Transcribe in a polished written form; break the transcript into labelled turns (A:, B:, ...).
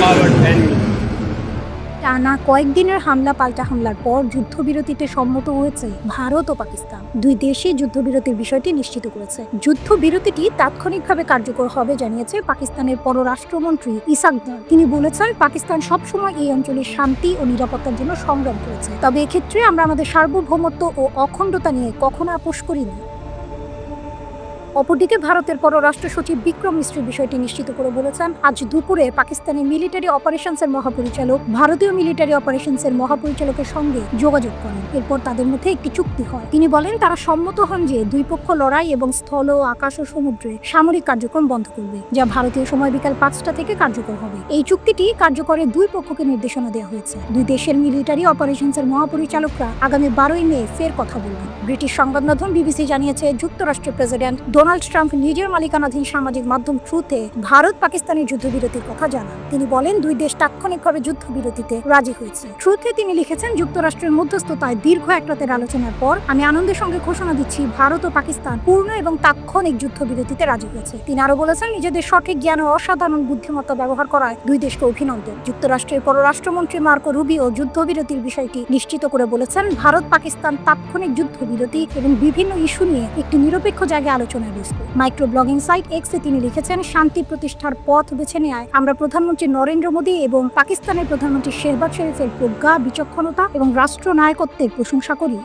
A: powered enemy.
B: টানা কয়েকদিনের হামলা পাল্টা হামলার পর যুদ্ধবিরতিতে সম্মত হয়েছে ভারত ও পাকিস্তান। দুই দেশই যুদ্ধবিরতির বিষয়টি নিশ্চিত করেছে। যুদ্ধবিরতিটি তাৎক্ষণিকভাবে কার্যকর হবে জানিয়েছে পাকিস্তানের পররাষ্ট্রমন্ত্রী ইসাক দার। তিনি বলেছেন, পাকিস্তান সবসময় এই অঞ্চলের শান্তি ও নিরাপত্তার জন্য সংগ্রাম করেছে, তবে এক্ষেত্রে আমরা আমাদের সার্বভৌমত্ব ও অখণ্ডতা নিয়ে কখনো আপোষ করিনি। অপরদিকে ভারতের পররাষ্ট্র সচিব বিক্রম মিশ্রি বিষয়টি নিশ্চিত করে বলেছেন, আজ দুপুরে পাকিস্তানের মিলিটারি অপারেশনসের মহাপরিচালক ভারতীয় মিলিটারি অপারেশনসের মহাপরিচালকের সঙ্গে যোগাযোগ করেন। এরপর তাদের মধ্যে একটি চুক্তি হয়। তিনি বলেন, তারা সম্মত হন যে দুই পক্ষ লড়াই এবং স্থল, আকাশ ও সমুদ্রে সামরিক কার্যক্রম বন্ধ করবে, যা ভারতীয় সময় বিকাল 5টা থেকে কার্যকর হবে। এই চুক্তিটি কার্যকরে দুই পক্ষকে নির্দেশনা দেওয়া হয়েছে। দুই দেশের মিলিটারি অপারেশনসের মহাপরিচালকরা আগামী 12ই মে ফের কথা বলবেন। ব্রিটিশ সংবাদ মাধ্যম বিবিসি জানিয়েছে, যুক্তরাষ্ট্রের প্রেসিডেন্ট ডোনাল্ড ট্রাম্প নিজের মালিকানাধীন সামাজিক মাধ্যম ট্রুথে ভারত পাকিস্তানের যুদ্ধবিরতির কথা জানান। তিনি বলেন, দুই দেশ তাৎক্ষণিকভাবে যুদ্ধবিরতিতে রাজি হয়েছে। ট্রুথে তিনি লিখেছেন, যুক্তরাষ্ট্রের মধ্যস্থতায় দীর্ঘ এক রাতের আলোচনার পর আমি আনন্দের সঙ্গে ঘোষণা দিচ্ছি, ভারত ও পাকিস্তান পূর্ণ এবং তাৎক্ষণিক যুদ্ধবিরতিতে রাজি হয়েছে। তিনি আরো বলেছেন, নিজেদের সঠিক জ্ঞান ও অসাধারণ বুদ্ধিমত্তা ব্যবহার করায় দুই দেশকে অভিনন্দন। যুক্তরাষ্ট্রের পররাষ্ট্রমন্ত্রী মার্কো রুবিও যুদ্ধবিরতির বিষয়টি নিশ্চিত করে বলেছেন, ভারত পাকিস্তান তাৎক্ষণিক যুদ্ধবিরতি এবং বিভিন্ন ইস্যু নিয়ে একটি নিরপেক্ষ জায়গায় আলোচনায় বসবে। মাইক্রো ব্লগিং সাইট এক্সে তিনি লিখেছেন, শান্তি প্রতিষ্ঠার পথ বেছে নেয় আমরা প্রধানমন্ত্রী নরেন্দ্র মোদী এবং পাকিস্তানের প্রধানমন্ত্রী শেহবাজ শরীফের প্রজ্ঞা, বিচক্ষণতা এবং রাষ্ট্রনায়কত্বের প্রশংসা করি।